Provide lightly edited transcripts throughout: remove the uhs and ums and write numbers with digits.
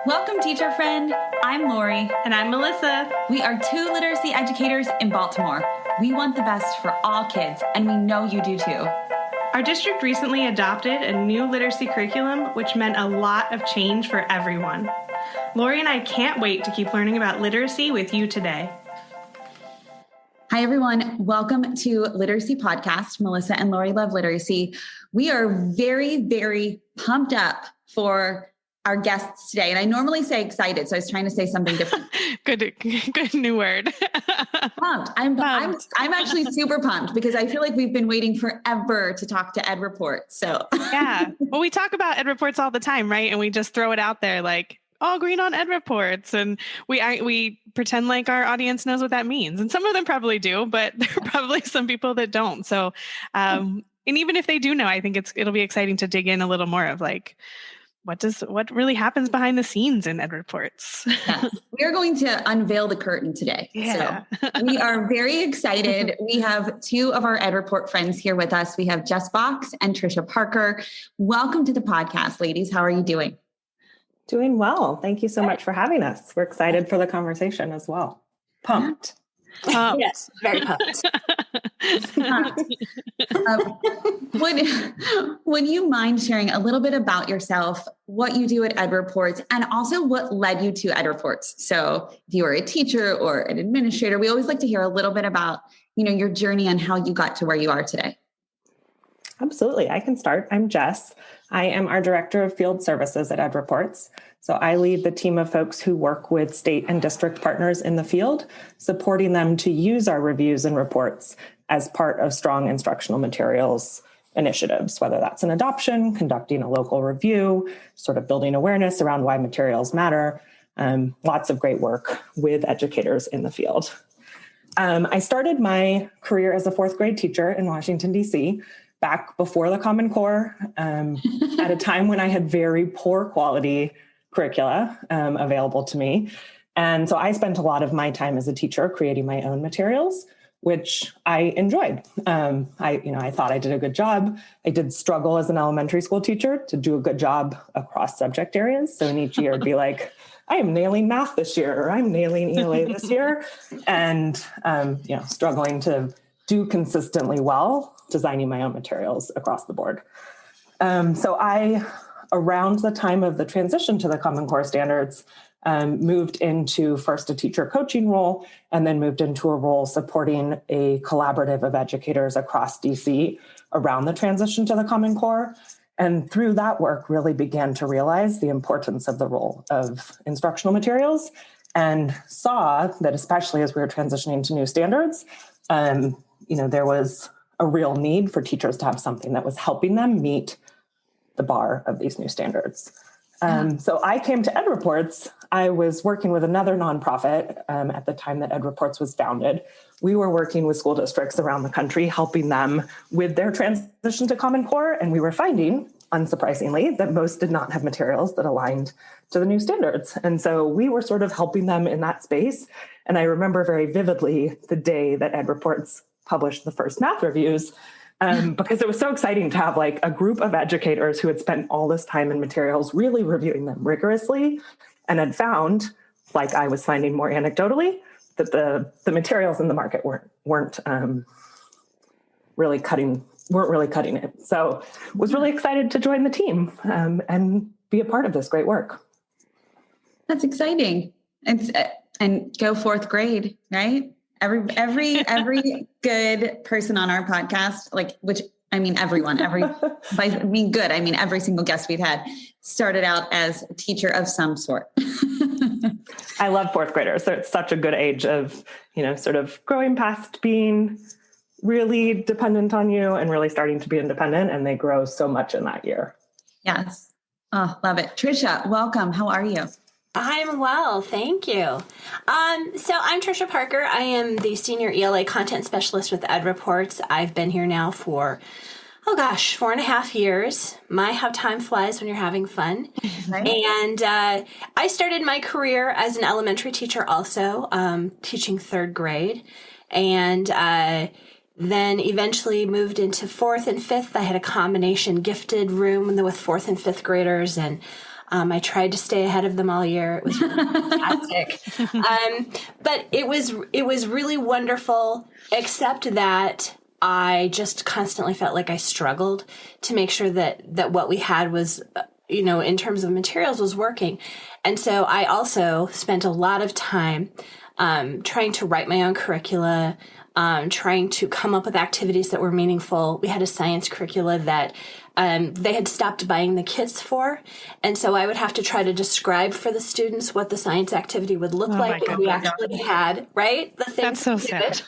Welcome, teacher friend. I'm Lori. And I'm Melissa. We are two literacy educators in Baltimore. We want the best for all kids, and we know you do too. Our district recently adopted a new literacy curriculum, which meant a lot of change for everyone. Lori and I can't wait to keep learning about literacy with you today. Hi, everyone. Welcome to Literacy Podcast. Melissa and Lori love literacy. We are very, very pumped up for our guests today. And I normally say excited, so I was trying to say something different. Good new word. Pumped. I'm actually super pumped because I feel like we've been waiting forever to talk to Ed Report. So yeah. Well, we talk about Ed Reports all the time, right? And we just throw it out there like, all green on Ed Reports. And we pretend like our audience knows what that means. And some of them probably do, but there are probably some people that don't. So, and even if they do know, I think it'll be exciting to dig in a little more of like, what really happens behind the scenes in Ed Reports? Yes. We are going to unveil the curtain today. Yeah. So we are very excited. We have two of our Ed Report friends here with us. We have Jess Box and Trisha Parker. Welcome to the podcast, ladies. How are you doing? Doing well. Thank you so much for having us. We're excited for the conversation as well. Pumped. Yes, very pumped. Would you mind sharing a little bit about yourself, what you do at Ed Reports, and also what led you to Ed Reports? So if you were a teacher or an administrator, we always like to hear a little bit about, your journey and how you got to where you are today. Absolutely. I can start. I'm Jess. I am our Director of Field Services at Ed Reports. So I lead the team of folks who work with state and district partners in the field, supporting them to use our reviews and reports as part of strong instructional materials initiatives, whether that's an adoption, conducting a local review, sort of building awareness around why materials matter. Lots of great work with educators in the field. I started my career as a fourth grade teacher in Washington, D.C., back before the Common Core, at a time when I had very poor quality curricula available to me. And so I spent a lot of my time as a teacher creating my own materials, which I enjoyed. I thought I did a good job. I did struggle as an elementary school teacher to do a good job across subject areas. So in each year it'd be like, I am nailing math this year, or I'm nailing ELA this year. And, struggling to do consistently well, designing my own materials across the board. So I, around the time of the transition to the Common Core standards, moved into first a teacher coaching role, and then moved into a role supporting a collaborative of educators across DC around the transition to the Common Core. And through that work, really began to realize the importance of the role of instructional materials, and saw that, especially as we were transitioning to new standards, there was a real need for teachers to have something that was helping them meet the bar of these new standards. So I came to Ed Reports. I was working with another nonprofit at the time that Ed Reports was founded. We were working with school districts around the country, helping them with their transition to Common Core. And we were finding, unsurprisingly, that most did not have materials that aligned to the new standards. And so we were sort of helping them in that space. And I remember very vividly the day that Ed Reports published the first math reviews, because it was so exciting to have like a group of educators who had spent all this time in materials really reviewing them rigorously, and had found, like I was finding more anecdotally, that the materials in the market weren't really cutting it. So was really excited to join the team and be a part of this great work. That's exciting. And go fourth grade, right? Every good person on our podcast, every single guest we've had started out as a teacher of some sort. I love fourth graders. So it's such a good age of, sort of growing past being really dependent on you and really starting to be independent. And they grow so much in that year. Yes. Oh, love it. Trisha, welcome. How are you? I'm well, thank you. So I'm Trisha Parker. I am the Senior ELA Content Specialist with Ed Reports. I've been here now for, 4.5 years. My, how time flies when you're having fun. Right. And I started my career as an elementary teacher also, teaching third grade. And then eventually moved into fourth and fifth. I had a combination gifted room with fourth and fifth graders, and I tried to stay ahead of them all year. It was really fantastic. But it was really wonderful, except that I just constantly felt like I struggled to make sure that what we had was, in terms of materials, was working. And so I also spent a lot of time trying to write my own curricula, trying to come up with activities that were meaningful. We had a science curricula that they had stopped buying the kits for. And so I would have to try to describe for the students what the science activity would look like if we actually had, right? The things. That's so sad.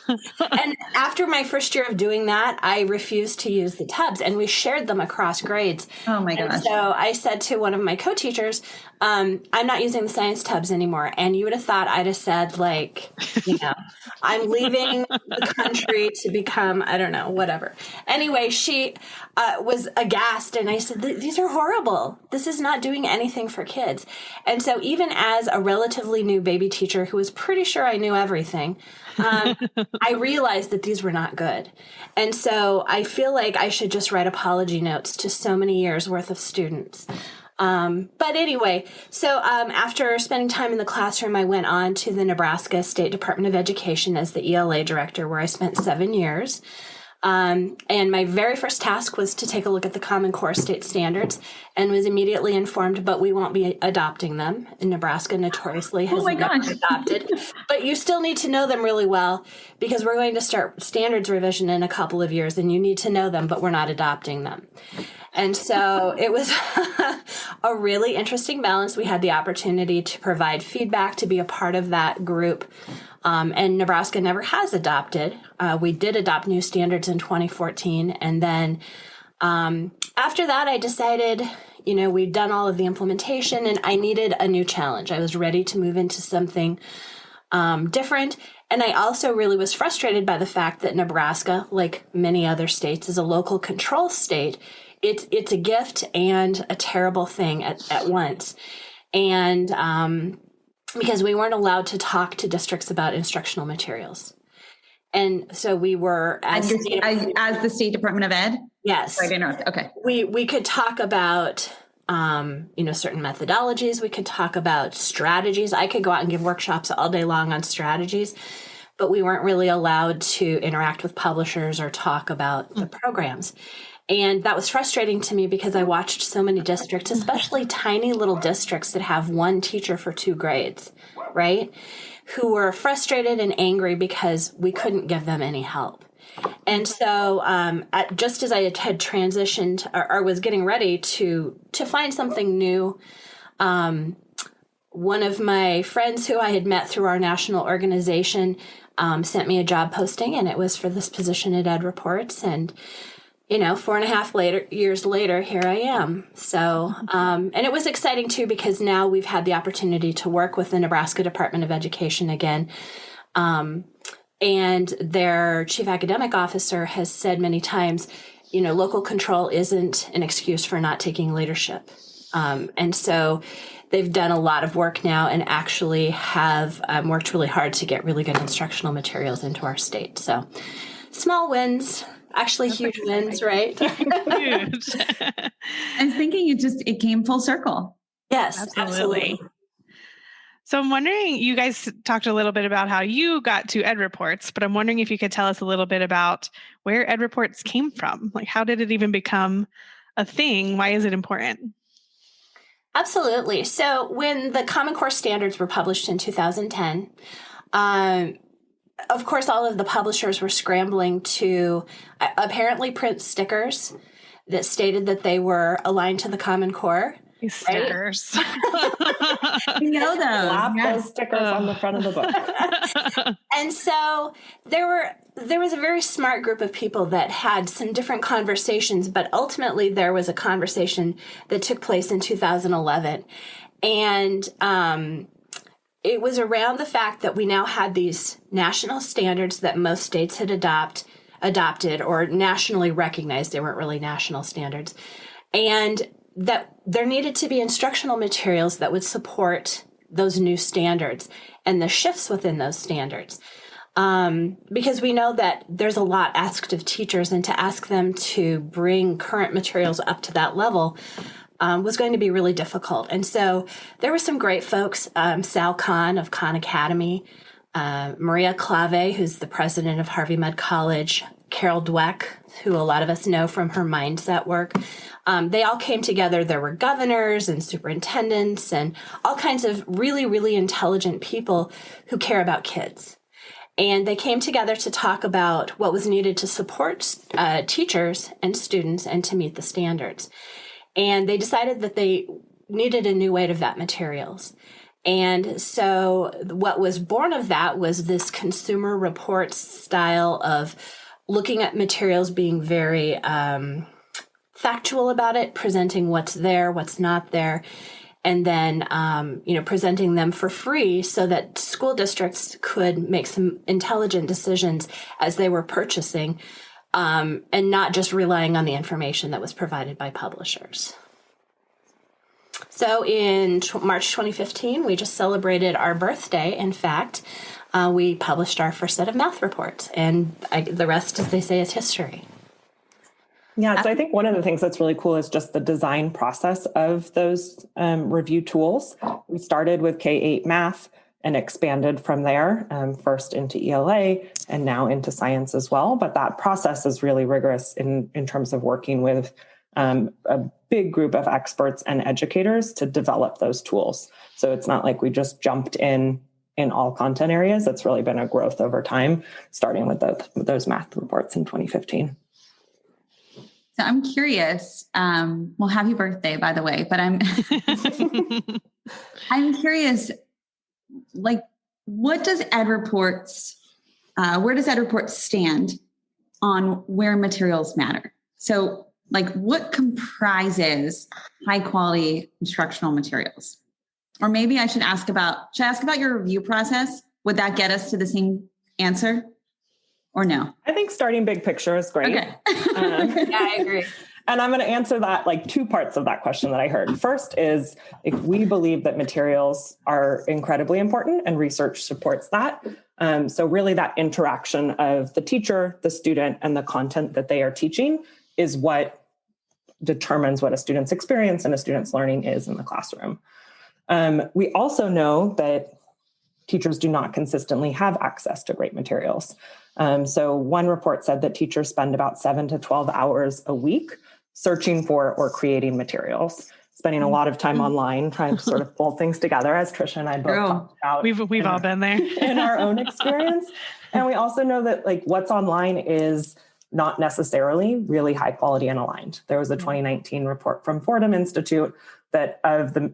And after my first year of doing that, I refused to use the tubs, and we shared them across grades. Oh my gosh. And so I said to one of my co-teachers, I'm not using the science tubs anymore. And you would have thought I'd have said, I'm leaving the country to become, I don't know, whatever. Anyway, she was aghast, and I said, these are horrible. This is not doing anything for kids. And so even as a relatively new baby teacher who was pretty sure I knew everything, I realized that these were not good. And so I feel like I should just write apology notes to so many years worth of students. But anyway, so after spending time in the classroom, I went on to the Nebraska State Department of Education as the ELA director, where I spent 7 years. And my very first task was to take a look at the Common Core state standards, and was immediately informed, but we won't be adopting them. And Nebraska notoriously has not adopted. But you still need to know them really well, because we're going to start standards revision in a couple of years, and you need to know them, but we're not adopting them. And so it was a really interesting balance. We had the opportunity to provide feedback, to be a part of that group. And Nebraska never has adopted. We did adopt new standards in 2014. And then after that, I decided, we'd done all of the implementation, and I needed a new challenge. I was ready to move into something different. And I also really was frustrated by the fact that Nebraska, like many other states, is a local control state. It's a gift and a terrible thing at once. And because we weren't allowed to talk to districts about instructional materials. And so we were, as the State Department of Ed? Yes. Right, okay. We could talk about, certain methodologies. We could talk about strategies. I could go out and give workshops all day long on strategies, but we weren't really allowed to interact with publishers or talk about the programs. And that was frustrating to me, because I watched so many districts, especially tiny little districts that have one teacher for 2 grades, right, who were frustrated and angry because we couldn't give them any help. And so just as I had transitioned or was getting ready to find something new, one of my friends who I had met through our national organization sent me a job posting, and it was for this position at Ed Reports. And 4.5 years later, here I am. So, and it was exciting too, because now we've had the opportunity to work with the Nebraska Department of Education again. And their chief academic officer has said many times, local control isn't an excuse for not taking leadership. And so they've done a lot of work now, and actually have worked really hard to get really good instructional materials into our state. So small wins. Actually, huge wins, right? Huge. I'm thinking it came full circle. Yes, absolutely. So I'm wondering, you guys talked a little bit about how you got to Ed Reports, but I'm wondering if you could tell us a little bit about where Ed Reports came from. Like, how did it even become a thing? Why is it important? Absolutely. So when the Common Core standards were published in 2010, of course, all of the publishers were scrambling to apparently print stickers that stated that they were aligned to the Common Core. These stickers. You know those. Slap those stickers on the front of the book. And so there was a very smart group of people that had some different conversations, but ultimately there was a conversation that took place in 2011. And it was around the fact that we now had these national standards that most states had adopted or nationally recognized. They weren't really national standards. And that there needed to be instructional materials that would support those new standards and the shifts within those standards. Because we know that there's a lot asked of teachers, and to ask them to bring current materials up to that level was going to be really difficult. And so there were some great folks, Sal Khan of Khan Academy, Maria Clave, who's the president of Harvey Mudd College, Carol Dweck, who a lot of us know from her mindset work. They all came together. There were governors and superintendents and all kinds of really, really intelligent people who care about kids. And they came together to talk about what was needed to support teachers and students and to meet the standards. And they decided that they needed a new way to vet materials. And so what was born of that was this consumer reports style of looking at materials, being very factual about it, presenting what's there, what's not there, and then presenting them for free so that school districts could make some intelligent decisions as they were purchasing, and not just relying on the information that was provided by publishers. So in March 2015, we just celebrated our birthday. In fact, we published our first set of math reports, and the rest, as they say, is history. Yeah, so I think one of the things that's really cool is just the design process of those review tools. We started with K-8 math and expanded from there, first into ELA and now into science as well. But that process is really rigorous in terms of working with a big group of experts and educators to develop those tools. So it's not like we just jumped in all content areas. It's really been a growth over time, starting with those math reports in 2015. So I'm curious, well, happy birthday, by the way, but I'm curious, like, what does EdReports, where does EdReports stand on where materials matter? So like, what comprises high quality instructional materials? Or maybe I should ask about your review process? Would that get us to the same answer? Or no? I think starting big picture is great. Okay. Yeah, I agree. And I'm going to answer that, like, two parts of that question that I heard. First is, like, we believe that materials are incredibly important and research supports that. So really that interaction of the teacher, the student, and the content that they are teaching is what determines what a student's experience and a student's learning is in the classroom. We also know that teachers do not consistently have access to great materials. So one report said that teachers spend about 7 to 12 hours a week searching for or creating materials, spending a lot of time online trying to sort of pull things together, as Trisha and I both talked about. We've all been there in our own experience. And we also know that, like, what's online is not necessarily really high quality and aligned. There was a 2019 report from Fordham Institute that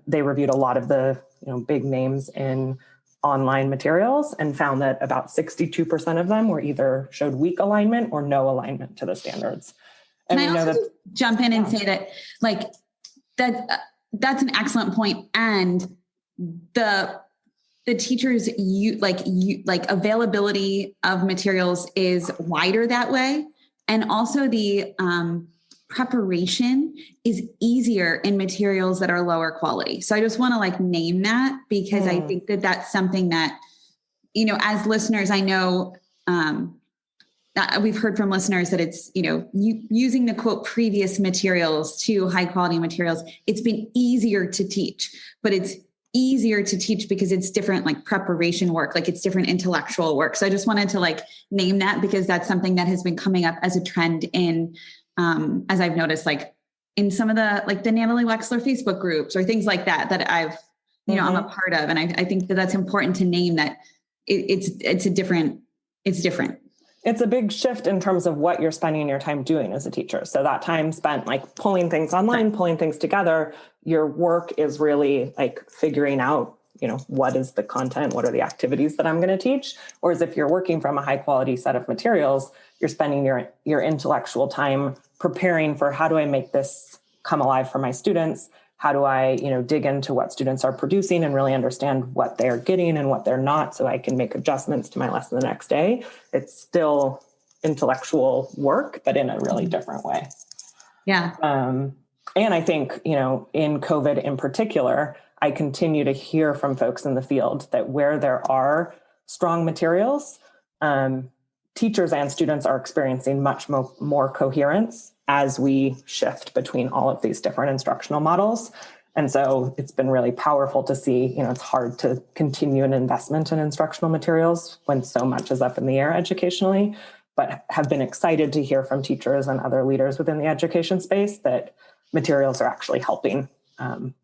they reviewed a lot of the big names in online materials and found that about 62% of them were either showed weak alignment or no alignment to the standards. And Can I also jump in and say that, like, that's an excellent point. And the teachers availability of materials is wider that way. And also the preparation is easier in materials that are lower quality. So I just want to name that, because I think that that's something that, as listeners, I know that we've heard from listeners that it's, using the quote previous materials to high quality materials, it's been easier to teach, but it's easier to teach because it's different, preparation work, it's different intellectual work. So I just wanted to name that, because that's something that has been coming up as a trend in, as I've noticed, in some of the Natalie Wexler Facebook groups or things like that I've, I'm a part of. And I think that that's important to name that it's different. It's a big shift in terms of what you're spending your time doing as a teacher. So that time spent pulling things online, pulling things together, your work is really figuring out, what is the content, what are the activities that I'm going to teach? Or as if you're working from a high quality set of materials, you're spending your intellectual time preparing for, how do I make this come alive for my students? How do I, dig into what students are producing and really understand what they're getting and what they're not, so I can make adjustments to my lesson the next day? It's still intellectual work, but in a really different way. Yeah. And I think, in COVID in particular, I continue to hear from folks in the field that where there are strong materials, teachers and students are experiencing much more coherence as we shift between all of these different instructional models. And so it's been really powerful to see, it's hard to continue an investment in instructional materials when so much is up in the air educationally, but have been excited to hear from teachers and other leaders within the education space that materials are actually helping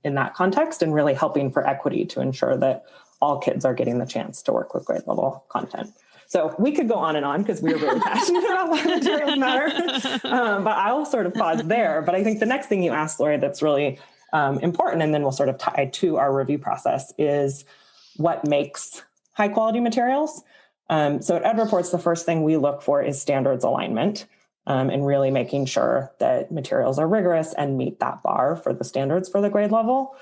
in that context and really helping for equity to ensure that all kids are getting the chance to work with grade level content. So we could go on and on because we are really passionate about why materials matter, but I'll sort of pause there. But I think the next thing you asked, Lori, that's really important, and then we'll sort of tie to our review process, is what makes high quality materials. So at EdReports, the first thing we look for is standards alignment, and really making sure that materials are rigorous and meet that bar for the standards for the grade level.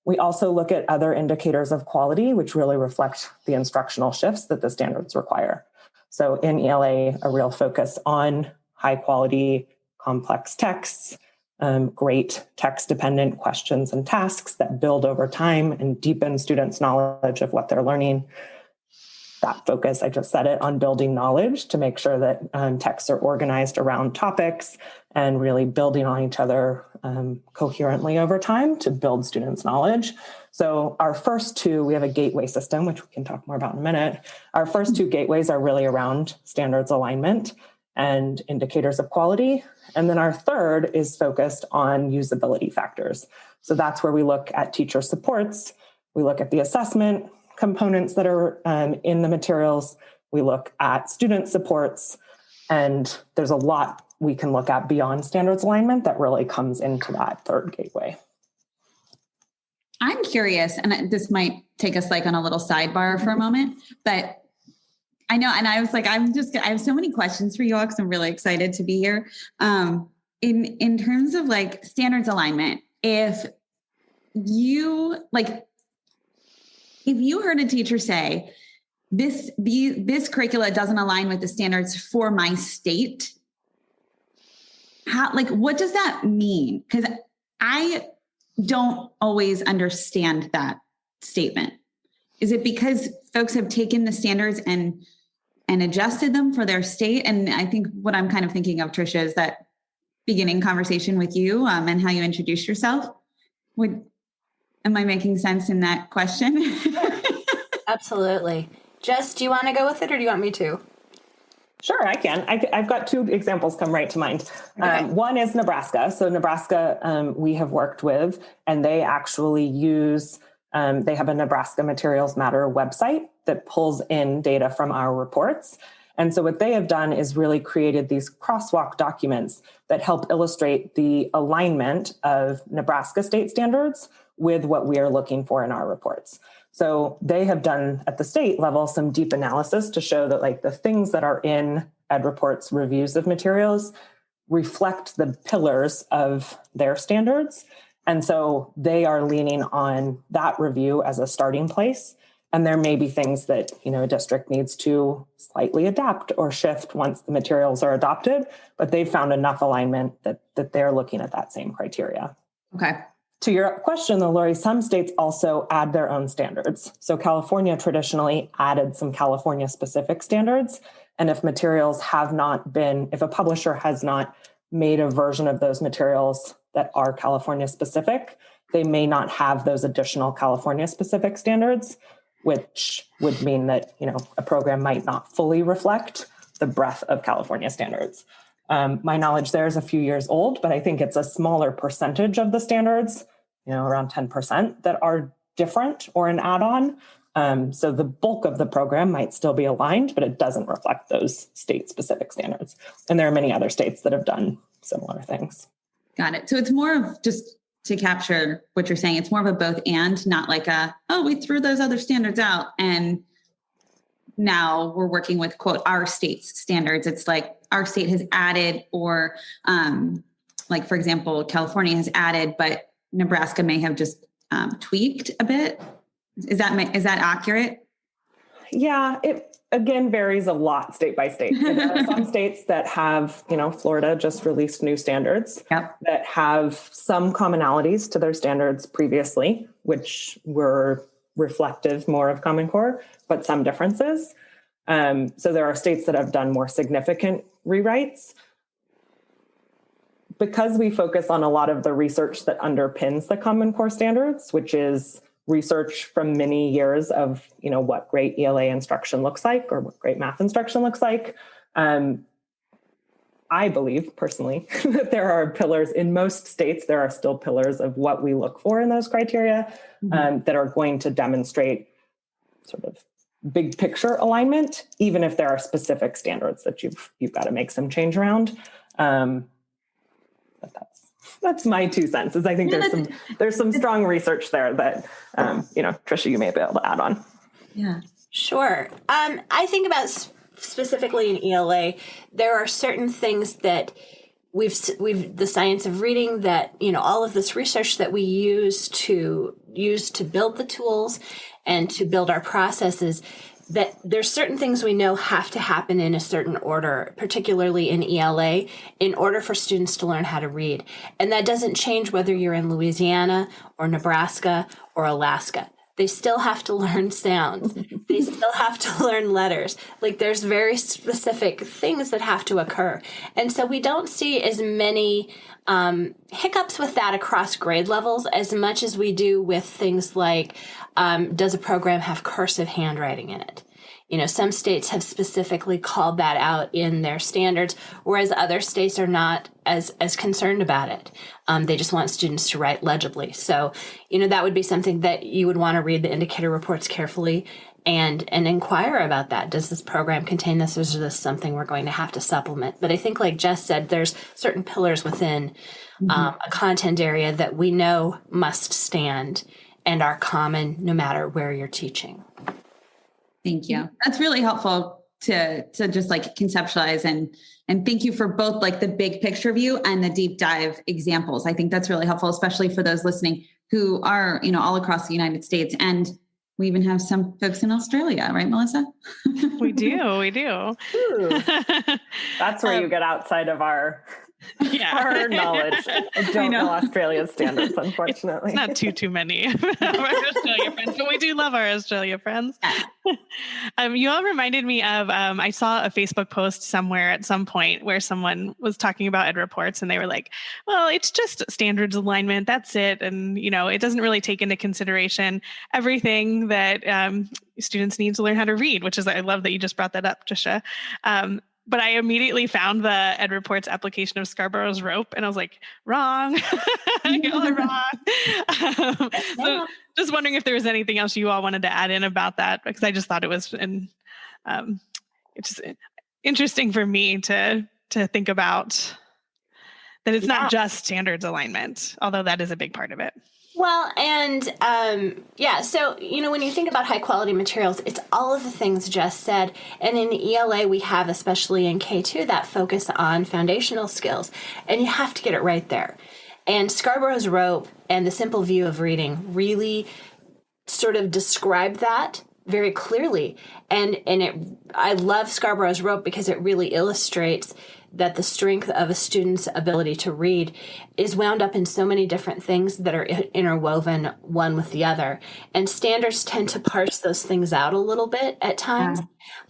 We also look at other indicators of quality, which really reflect the instructional shifts that the standards require. So in ELA, a real focus on high quality, complex texts, great text-dependent questions and tasks that build over time and deepen students' knowledge of what they're learning. That focus, I just said it, on building knowledge to make sure that texts are organized around topics and really building on each other coherently over time to build students' knowledge. So our first two, we have a gateway system, which we can talk more about in a minute. Our first two gateways are really around standards alignment and indicators of quality. And then our third is focused on usability factors. So that's where we look at teacher supports. We look at the assessment components that are in the materials. We look at student supports, and there's a lot we can look at beyond standards alignment that really comes into that third gateway. I'm curious, and this might take us like on a little sidebar for a moment, but I know, and I was like, I have so many questions for you all because I'm really excited to be here. In terms of like standards alignment, if you heard a teacher say, this curricula doesn't align with the standards for my state, what does that mean? Because I don't always understand that statement. Is it because folks have taken the standards and adjusted them for their state? And I think what I'm kind of thinking of, Tricia, is that beginning conversation with you and how you introduced yourself. Am I making sense in that question? Absolutely. Jess, do you want to go with it or do you want me to? Sure, I can. I've got two examples come right to mind. Okay. One is Nebraska. So Nebraska, we have worked with, and they actually use, they have a Nebraska Materials Matter website that pulls in data from our reports. And so what they have done is really created these crosswalk documents that help illustrate the alignment of Nebraska state standards with what we are looking for in our reports. So they have done at the state level some deep analysis to show that like the things that are in EdReports reviews of materials reflect the pillars of their standards. And so they are leaning on that review as a starting place. And there may be things that, a district needs to slightly adapt or shift once the materials are adopted, but they've found enough alignment that they're looking at that same criteria. Okay. To your question, though, Lori, some states also add their own standards. So California traditionally added some California-specific standards. And if materials if a publisher has not made a version of those materials that are California-specific, they may not have those additional California-specific standards, which would mean that, a program might not fully reflect the breadth of California standards. My knowledge there is a few years old, but I think it's a smaller percentage of the standards, around 10% that are different or an add-on. So the bulk of the program might still be aligned, but it doesn't reflect those state-specific standards. And there are many other states that have done similar things. Got it. So it's more of, just to capture what you're saying, it's more of a both and, not like we threw those other standards out and now we're working with, quote, our state's standards. It's like our state has added, or for example, California has added, but Nebraska may have just tweaked a bit. Is that accurate? Yeah, it again varies a lot state by state. There are some states that have, Florida just released new standards that have some commonalities to their standards previously, which were reflective more of Common Core, but some differences. So there are states that have done more significant rewrites. because we focus on a lot of the research that underpins the Common Core standards, which is research from many years of, what great ELA instruction looks like or what great math instruction looks like. I believe personally that there are pillars in most states. There are still pillars of what we look for in those criteria that are going to demonstrate sort of big picture alignment, even if there are specific standards that you've got to make some change around. But that's my 2 cents. Is I think there's some strong research there that Trisha, you may be able to add on. Yeah, sure. I think about specifically in ELA, there are certain things that we've the science of reading that all of this research that we use to build the tools and to build our processes, that there's certain things we know have to happen in a certain order, particularly in ELA, in order for students to learn how to read. And that doesn't change whether you're in Louisiana or Nebraska or Alaska. They still have to learn sounds. They still have to learn letters. Like, there's very specific things that have to occur. And so we don't see as many hiccups with that across grade levels as much as we do with things like, does a program have cursive handwriting in it? Some states have specifically called that out in their standards, whereas other states are not as concerned about it. They just want students to write legibly. So, that would be something that you would want to read the indicator reports carefully and inquire about that. Does this program contain this, or is this something we're going to have to supplement? But I think, like Jess said, there's certain pillars within a content area that we know must stand and are common no matter where you're teaching. Thank you. That's really helpful to just like conceptualize and thank you for both like the big picture view and the deep dive examples. I think that's really helpful, especially for those listening who are, all across the United States. And we even have some folks in Australia, right, Melissa? We do. Ooh, that's where you get outside of our knowledge. I don't know Australia's standards, unfortunately. It's not too many of our Australia friends, but we do love our Australia friends. You all reminded me of, I saw a Facebook post somewhere at some point where someone was talking about ed reports and they were like, well, it's just standards alignment. That's it. And, it doesn't really take into consideration everything that students need to learn how to read, which is, I love that you just brought that up, Trisha. But I immediately found the Ed Reports application of Scarborough's rope, and I was like, wrong. Y'all are wrong. So just wondering if there was anything else you all wanted to add in about that, because I just thought it was it's just interesting for me to think about that it's not just standards alignment, although that is a big part of it. Well, and so, when you think about high quality materials, it's all of the things Jess said. And in ELA, we have, especially in K2, that focus on foundational skills. And you have to get it right there. And Scarborough's rope and the simple view of reading really sort of describe that very clearly. And I love Scarborough's rope because it really illustrates that the strength of a student's ability to read is wound up in so many different things that are interwoven one with the other. And standards tend to parse those things out a little bit at times.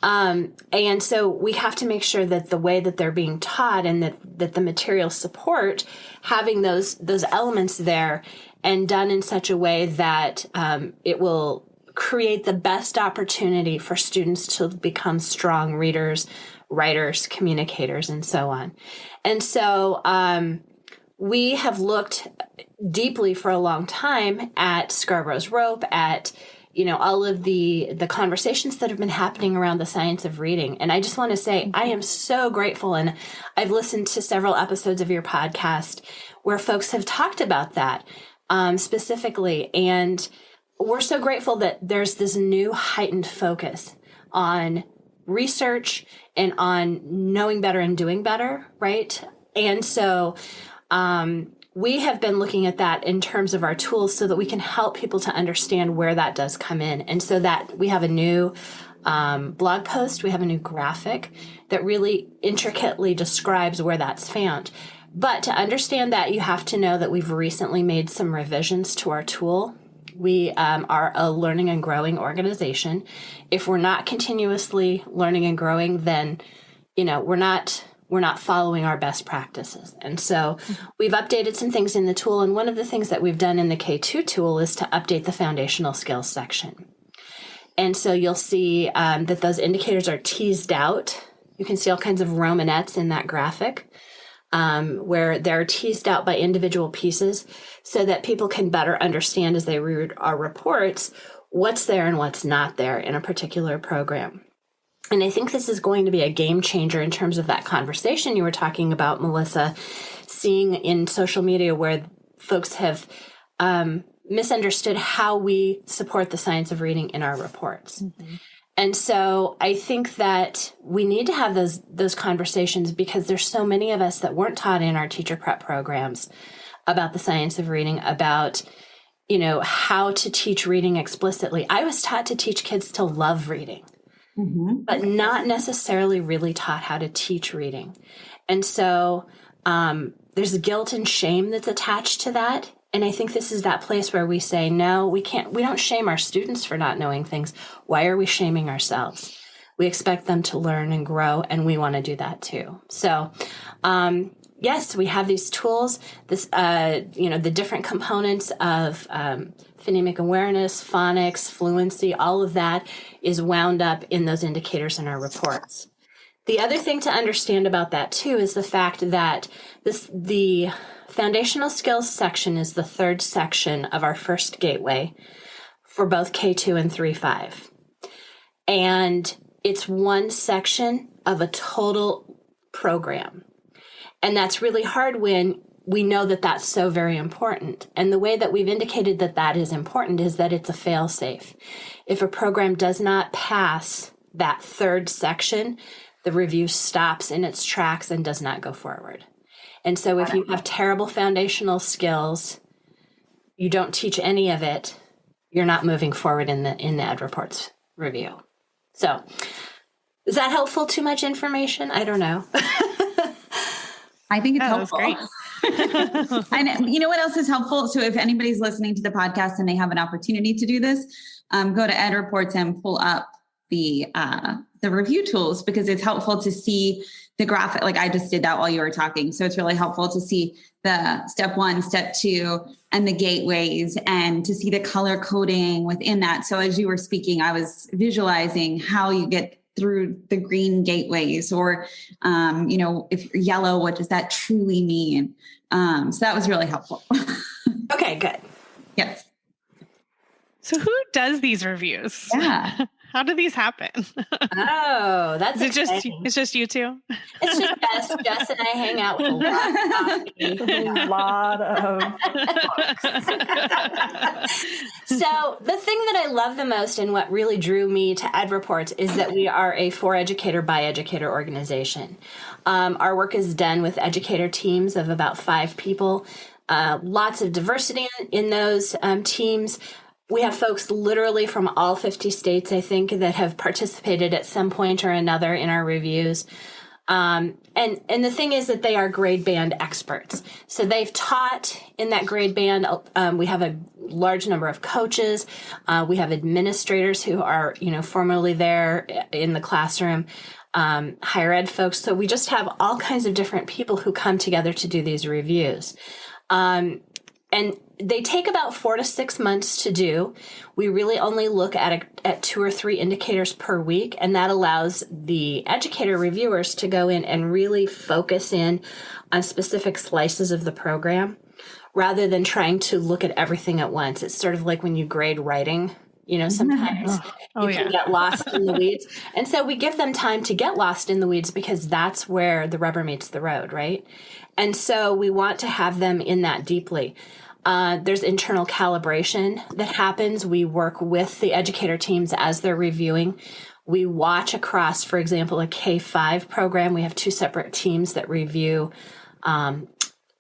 And so we have to make sure that the way that they're being taught and that the materials support having those elements there and done in such a way that it will create the best opportunity for students to become strong readers, writers, communicators, and so on. And so we have looked deeply for a long time at Scarborough's rope, at all of the conversations that have been happening around the science of reading. And I just want to say I am so grateful, and I've listened to several episodes of your podcast where folks have talked about that specifically. And we're so grateful that there's this new heightened focus on research and on knowing better and doing better, right? And so we have been looking at that in terms of our tools so that we can help people to understand where that does come in. And so that we have a new blog post, we have a new graphic that really intricately describes where that's found. But to understand that, you have to know that we've recently made some revisions to our tool. We are a learning and growing organization. If we're not continuously learning and growing, then, we're not we're not following our best practices. And so we've updated some things in the tool. And one of the things that we've done in the K2 tool is to update the foundational skills section. And so you'll see that those indicators are teased out. You can see all kinds of Romanettes in that graphic where they're teased out by individual pieces so that people can better understand as they read our reports what's there and what's not there in a particular program. And I think this is going to be a game changer in terms of that conversation you were talking about, Melissa, seeing in social media where folks have misunderstood how we support the science of reading in our reports. Mm-hmm. And so I think that we need to have those conversations because there's so many of us that weren't taught in our teacher prep programs about the science of reading, about, how to teach reading explicitly. I was taught to teach kids to love reading, mm-hmm. but not necessarily really taught how to teach reading. And so there's guilt and shame that's attached to that. And I think this is that place where we say, no, we don't shame our students for not knowing things. Why are we shaming ourselves? We expect them to learn and grow, and we want to do that too. So, yes, we have these tools, the different components of phonemic awareness, phonics, fluency, all of that is wound up in those indicators in our reports. The other thing to understand about that too is the fact that the foundational skills section is the third section of our first gateway for both K2 and 3-5. And it's one section of a total program. And that's really hard when we know that that's so very important. And the way that we've indicated that that is important is that it's a fail-safe. If a program does not pass that third section, the review stops in its tracks and does not go forward. And so if you have terrible foundational skills, you don't teach any of it, you're not moving forward in the Ed Reports review. So is that helpful? Too much information? I don't know. I think it's helpful. Great. And you know what else is helpful? So if anybody's listening to the podcast and they have an opportunity to do this, go to Ed Reports and pull up the review tools, because it's helpful to see the graphic. Like I just did that while you were talking. So it's really helpful to see the step 1, step 2, and the gateways, and to see the color coding within that. So as you were speaking, I was visualizing how you get through the green gateways, or, if you're yellow, what does that truly mean? So that was really helpful. Okay, good. Yes. So who does these reviews? Yeah. How do these happen? Oh, that's exciting. It's just you two? It's just Jess and I hang out with a lot of books. So the thing that I love the most and what really drew me to Ed Reports is that we are a for educator by educator organization. Our work is done with educator teams of about 5 people. Lots of diversity in those teams. We have folks literally from all 50 states, I think, that have participated at some point or another in our reviews. And the thing is that they are grade band experts. So they've taught in that grade band. We have a large number of coaches. We have administrators who are, formerly there in the classroom, higher ed folks. So we just have all kinds of different people who come together to do these reviews. And they take about 4 to 6 months to do. We really only look at 2 or 3 indicators per week, and that allows the educator reviewers to go in and really focus in on specific slices of the program rather than trying to look at everything at once. It's sort of like when you grade writing, sometimes you can get lost in the weeds. And so we give them time to get lost in the weeds because that's where the rubber meets the road, right? And so we want to have them in that deeply. There's internal calibration that happens. We work with the educator teams as they're reviewing. We watch across, for example, a K5 program. We have 2 separate teams that review the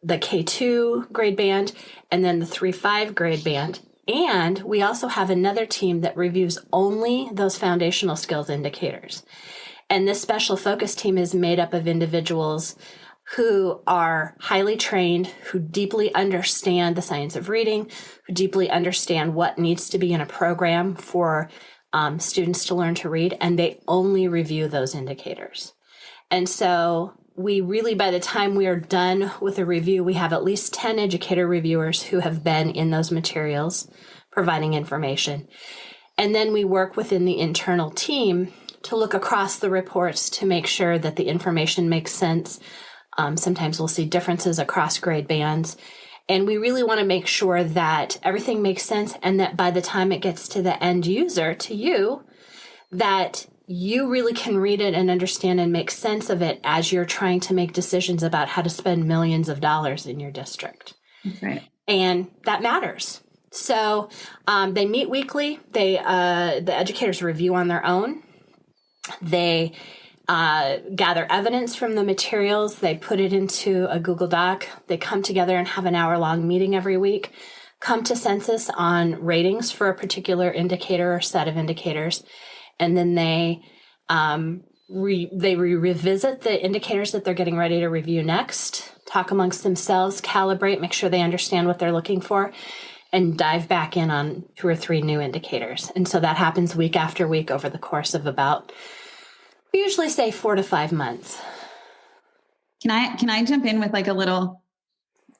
K2 grade band and then the 3-5 grade band. And we also have another team that reviews only those foundational skills indicators. And this special focus team is made up of individuals who are highly trained, who deeply understand the science of reading, who deeply understand what needs to be in a program for students to learn to read, and they only review those indicators. And so we really, by the time we are done with a review, we have at least 10 educator reviewers who have been in those materials providing information. And then we work within the internal team to look across the reports to make sure that the information makes sense. Sometimes we'll see differences across grade bands. And we really want to make sure that everything makes sense and that by the time it gets to the end user, to you, that you really can read it and understand and make sense of it as you're trying to make decisions about how to spend millions of dollars in your district. That's right. And that matters. So they meet weekly. The educators review on their own. They gather evidence from the materials. They put it into a Google Doc. They come together and have an hour-long meeting every week, come to census on ratings for a particular indicator or set of indicators, and then they revisit the indicators that they're getting ready to review next, talk amongst themselves, calibrate, make sure they understand what they're looking for, and dive back in on 2 or 3 new indicators. And so that happens week after week over the course of about, we usually say 4 to 5 months. Can I jump in with like a little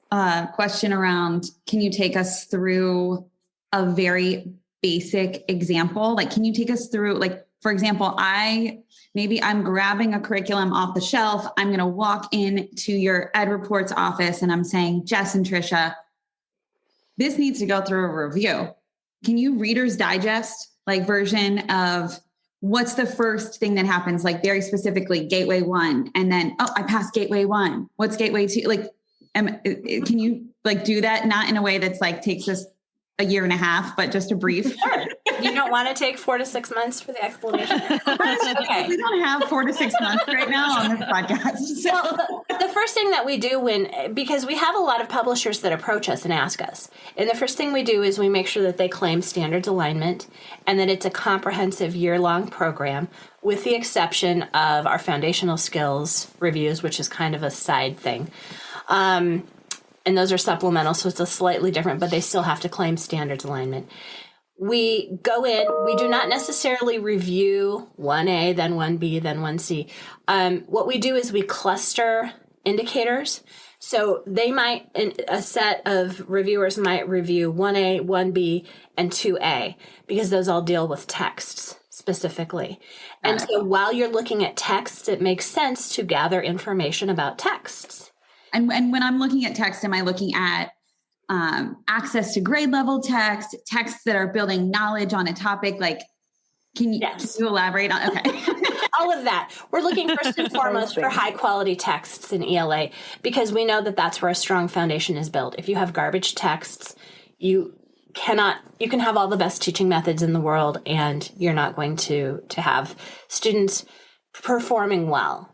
question around, can you take us through a very basic example? Like, can you take us through, like, for example, I'm grabbing a curriculum off the shelf. I'm going to walk into your Ed Reports office and I'm saying, Jess and Trisha, this needs to go through a review. Can you Reader's Digest like version of what's the first thing that happens? Like very specifically Gateway 1, and then, oh, I passed Gateway 1. What's Gateway 2? Like, can you like do that? Not in a way that's like takes us a year and a half, but just a brief. Sure. You don't want to take 4 to 6 months for the explanation? Okay. We don't have 4 to 6 months right now on this podcast. So. Well, the first thing that we do because we have a lot of publishers that approach us and ask us, and the first thing we do is we make sure that they claim standards alignment and that it's a comprehensive year-long program, with the exception of our foundational skills reviews, which is kind of a side thing. And those are supplemental, so it's a slightly different, but they still have to claim standards alignment. We go in, we do not necessarily review 1A, then 1B, then 1C. What we do is we cluster indicators. So a set of reviewers might review 1A, 1B, and 2A, because those all deal with texts specifically. And so while you're looking at texts, it makes sense to gather information about texts. And when I'm looking at text, am I looking at access to grade level text, texts that are building knowledge on a topic? Like, can you elaborate on? Okay. All of that. We're looking first and foremost for high quality texts in ELA, because we know that that's where a strong foundation is built. If you have garbage texts, you can have all the best teaching methods in the world, and you're not going to have students performing well.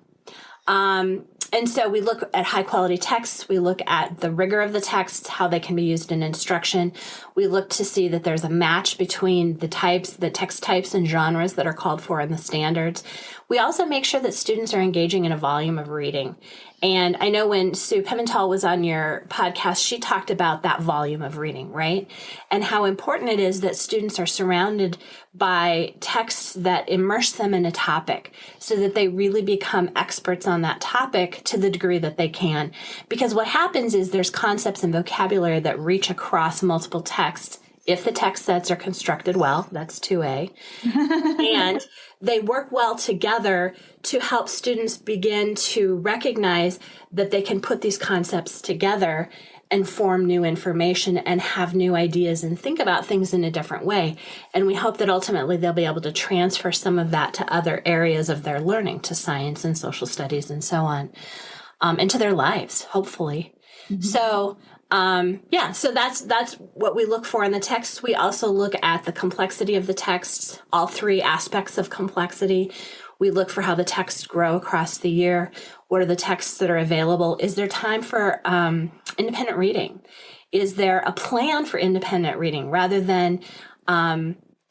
And so we look at high quality texts. We look at the rigor of the texts, how they can be used in instruction. We look to see that there's a match between the text types and genres that are called for in the standards. We also make sure that students are engaging in a volume of reading. And I know when Sue Pimentel was on your podcast, she talked about that volume of reading, right? And how important it is that students are surrounded by texts that immerse them in a topic so that they really become experts on that topic to the degree that they can. Because what happens is there's concepts and vocabulary that reach across multiple texts if the text sets are constructed well. That's 2A. And they work well together to help students begin to recognize that they can put these concepts together and form new information and have new ideas and think about things in a different way. And we hope that ultimately they'll be able to transfer some of that to other areas of their learning, to science and social studies and so on, into their lives, hopefully. Mm-hmm. So that's what we look for in the text. We also look at the complexity of the texts, all 3 aspects of complexity. We look for how the texts grow across the year. What are the texts that are available? Is there time for independent reading? Is there a plan for independent reading rather than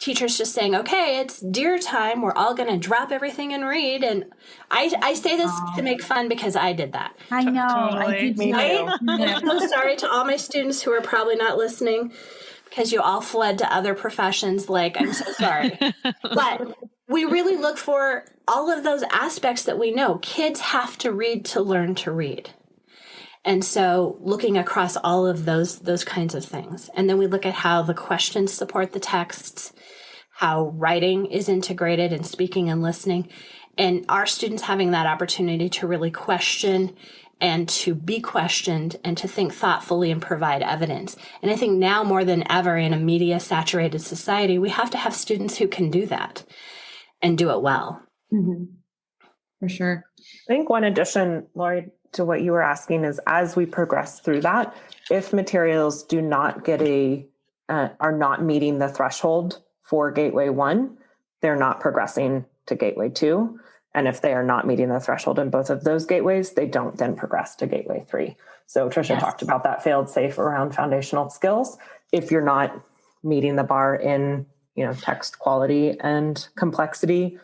teachers just saying, okay, it's dear time, we're all going to drop everything and read? And I say this to make fun because I did that. I know. Totally. I'm so sorry to all my students who are probably not listening because you all fled to other professions. Like, I'm so sorry. But we really look for all of those aspects that we know. Kids have to read to learn to read. And so looking across all of those kinds of things. And then we look at how the questions support the texts, how writing is integrated and speaking and listening, and our students having that opportunity to really question and to be questioned and to think thoughtfully and provide evidence. And I think now more than ever in a media-saturated society, we have to have students who can do that and do it well. Mm-hmm. For sure. I think one addition, Lori, to what you were asking is as we progress through that, if materials do not get are not meeting the threshold for Gateway 1, they're not progressing to Gateway 2. And if they are not meeting the threshold in both of those gateways, they don't then progress to Gateway 3. So Tricia talked about that failed safe around foundational skills. If you're not meeting the bar in, text quality and complexity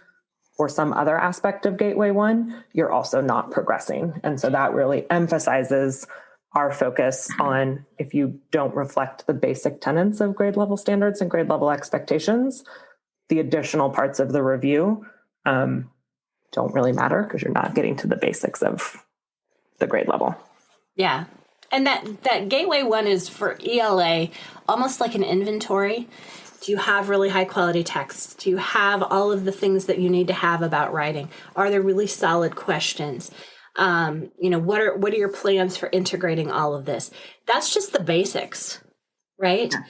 or some other aspect of Gateway 1, you're also not progressing. And so that really emphasizes our focus on if you don't reflect the basic tenets of grade level standards and grade level expectations, the additional parts of the review don't really matter because you're not getting to the basics of the grade level. Yeah. And that Gateway 1 is for ELA almost like an inventory. Do you have really high quality texts? Do you have all of the things that you need to have about writing? Are there really solid questions? What are your plans for integrating all of this? That's just the basics, right? Yeah.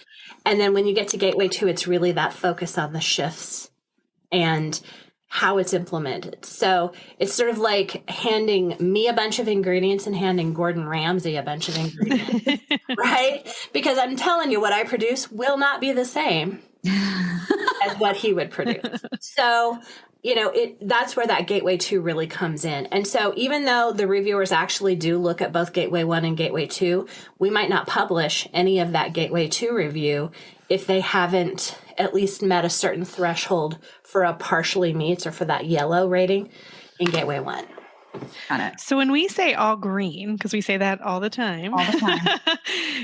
And then when you get to Gateway 2, it's really that focus on the shifts and how it's implemented. So it's sort of like handing me a bunch of ingredients and handing Gordon Ramsay a bunch of ingredients, right? Because I'm telling you, what I produce will not be the same as what he would produce. So, that's where that Gateway 2 really comes in. And so even though the reviewers actually do look at both Gateway 1 and Gateway 2, we might not publish any of that Gateway 2 review if they haven't at least met a certain threshold for a partially meets or for that yellow rating in Gateway 1. Got it. So when we say all green, because we say that all the time,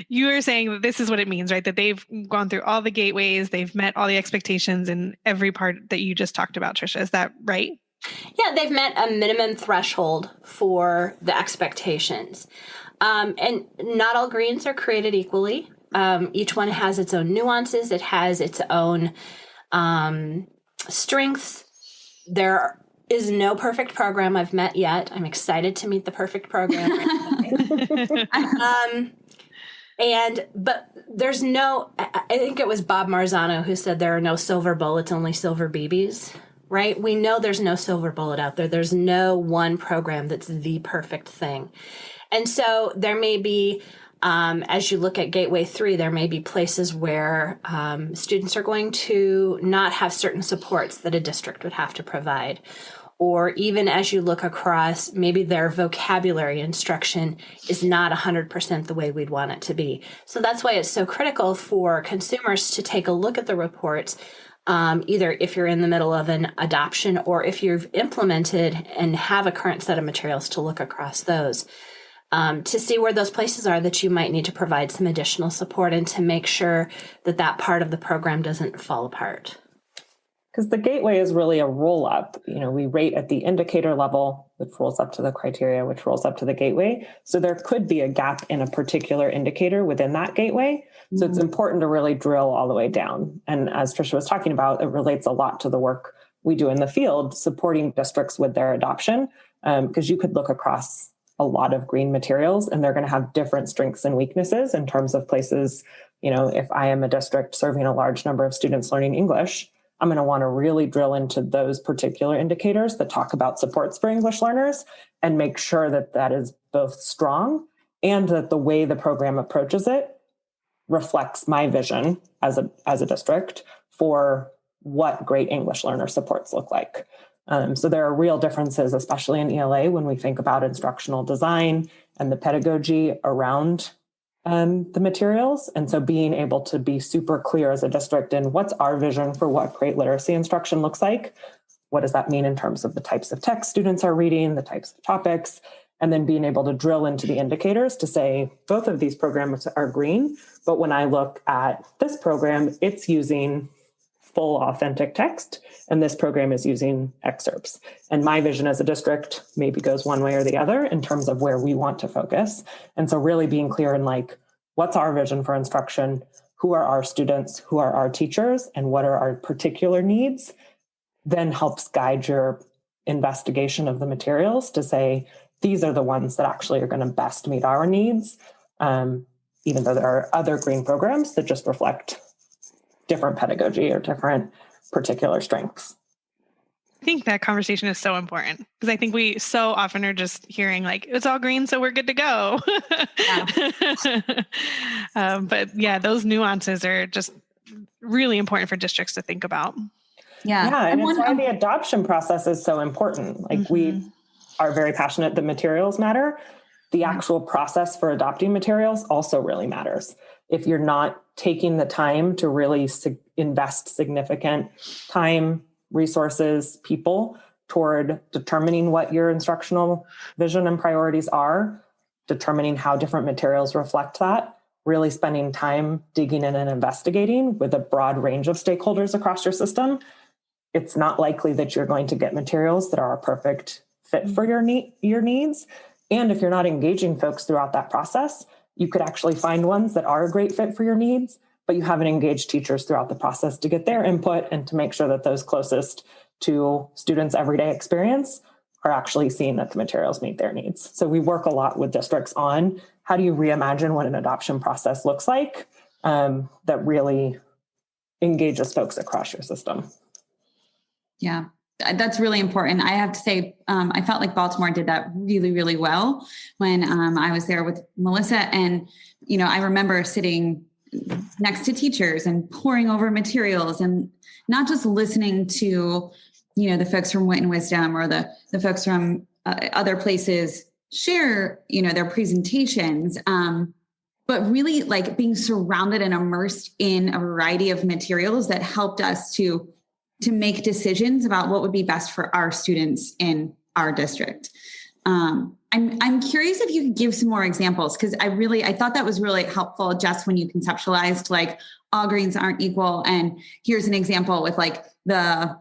you are saying that this is what it means, right? That they've gone through all the gateways, they've met all the expectations in every part that you just talked about, Tricia. Is that right? Yeah, they've met a minimum threshold for the expectations. And not all greens are created equally. Each one has its own nuances. It has its own strengths. There is no perfect program I've met yet. I'm excited to meet the perfect program. But there's no, I think it was Bob Marzano who said there are no silver bullets, only silver BBs, right? We know there's no silver bullet out there. There's no one program that's the perfect thing. And so there may be, as you look at Gateway 3, there may be places where students are going to not have certain supports that a district would have to provide. Or even as you look across, maybe their vocabulary instruction is not 100% the way we'd want it to be. So that's why it's so critical for consumers to take a look at the reports, either if you're in the middle of an adoption or if you've implemented and have a current set of materials to look across those. To see where those places are that you might need to provide some additional support and to make sure that that part of the program doesn't fall apart. Because the gateway is really a roll up. We rate at the indicator level, which rolls up to the criteria, which rolls up to the gateway. So there could be a gap in a particular indicator within that gateway. Mm-hmm. So it's important to really drill all the way down. And as Tricia was talking about, it relates a lot to the work we do in the field, supporting districts with their adoption, because you could look across a lot of green materials and they're going to have different strengths and weaknesses in terms of places. If I am a district serving a large number of students learning English, I'm going to want to really drill into those particular indicators that talk about supports for English learners and make sure that that is both strong and that the way the program approaches it reflects my vision as a district for what great English learner supports look like. So there are real differences, especially in ELA, when we think about instructional design and the pedagogy around the materials. And so being able to be super clear as a district in what's our vision for what great literacy instruction looks like. What does that mean in terms of the types of text students are reading, the types of topics, and then being able to drill into the indicators to say both of these programs are green. But when I look at this program, it's using full authentic text, and this program is using excerpts. And my vision as a district maybe goes one way or the other in terms of where we want to focus. And so really being clear in like, what's our vision for instruction? Who are our students? Who are our teachers? And what are our particular needs? Then helps guide your investigation of the materials to say, these are the ones that actually are going to best meet our needs. Even though there are other green programs that just reflect different pedagogy or different particular strengths. I think that conversation is so important because I think we so often are just hearing like, it's all green, so we're good to go. Yeah. But yeah, those nuances are just really important for districts to think about. Yeah. And it's why the adoption process is so important. Like we are very passionate that materials matter. The actual process for adopting materials also really matters. If you're not taking the time to really invest significant time, resources, people toward determining what your instructional vision and priorities are, determining how different materials reflect that, really spending time digging in and investigating with a broad range of stakeholders across your system, it's not likely that you're going to get materials that are a perfect fit for your needs. And if you're not engaging folks throughout that process, you could actually find ones that are a great fit for your needs, but you haven't engaged teachers throughout the process to get their input and to make sure that those closest to students' everyday experience are actually seeing that the materials meet their needs. So we work a lot with districts on how do you reimagine what an adoption process looks like that really engages folks across your system. Yeah, that's really important. I have to say, I felt like Baltimore did that really, really well when I was there with Melissa. And, I remember sitting next to teachers and poring over materials and not just listening to, the folks from Wit and Wisdom or the folks from other places share, their presentations, but really like being surrounded and immersed in a variety of materials that helped us to make decisions about what would be best for our students in our district. I'm curious if you could give some more examples, because I thought that was really helpful, Jess, when you conceptualized like all greens aren't equal. And here's an example with like the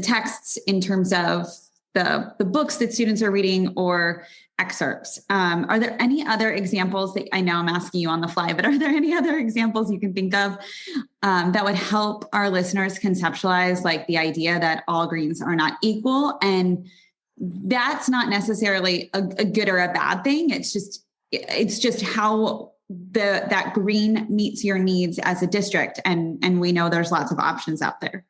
texts in terms of the books that students are reading or excerpts. Are there any other examples that I know I'm asking you on the fly, but are there any other examples you can think of that would help our listeners conceptualize like the idea that all greens are not equal? And that's not necessarily a good or a bad thing. It's just how that green meets your needs as a district. And we know there's lots of options out there.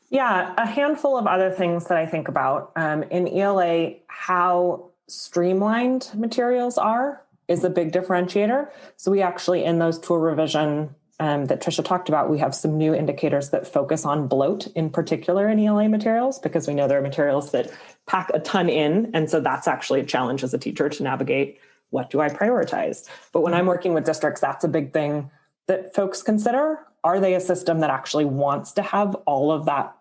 Yeah, a handful of other things that I think about in ELA, how streamlined materials are is a big differentiator. So we actually, in those tool revision that Tricia talked about, we have some new indicators that focus on bloat in particular in ELA materials, because we know there are materials that pack a ton in. And so that's actually a challenge as a teacher to navigate, what do I prioritize? But when I'm working with districts, that's a big thing that folks consider. Are they a system that actually wants to have all of that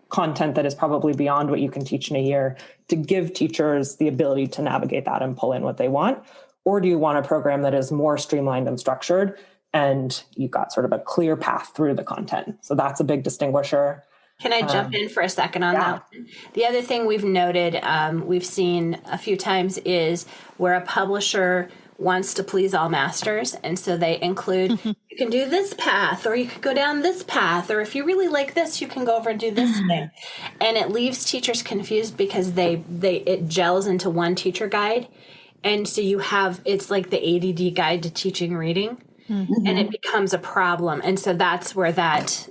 content that is probably beyond what you can teach in a year to give teachers the ability to navigate that and pull in what they want? Or do you want a program that is more streamlined and structured and you've got sort of a clear path through the content? So that's a big distinguisher. Can I jump in for a second on that? The other thing we've noted, we've seen a few times, is where a publisher wants to please all masters. And so they include, you can do this path, or you could go down this path, or if you really like this, you can go over and do this thing. And it leaves teachers confused because it gels into one teacher guide. And so it's like the ADD guide to teaching reading. Mm-hmm. And it becomes a problem. And so that's where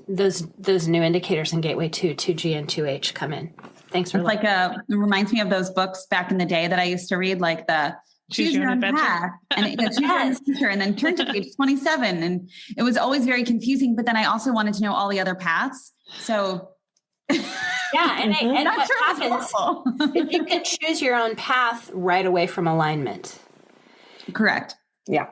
those new indicators in Gateway 2, 2G, and 2H come in. Thanks for it reminds me of those books back in the day that I used to read, like the Choose Your Own Path, and choose your own adventure, and then turn to page 27. And it was always very confusing, but then I also wanted to know all the other paths. So yeah, and what happens if you can choose your own path right away from alignment? Correct. Yeah.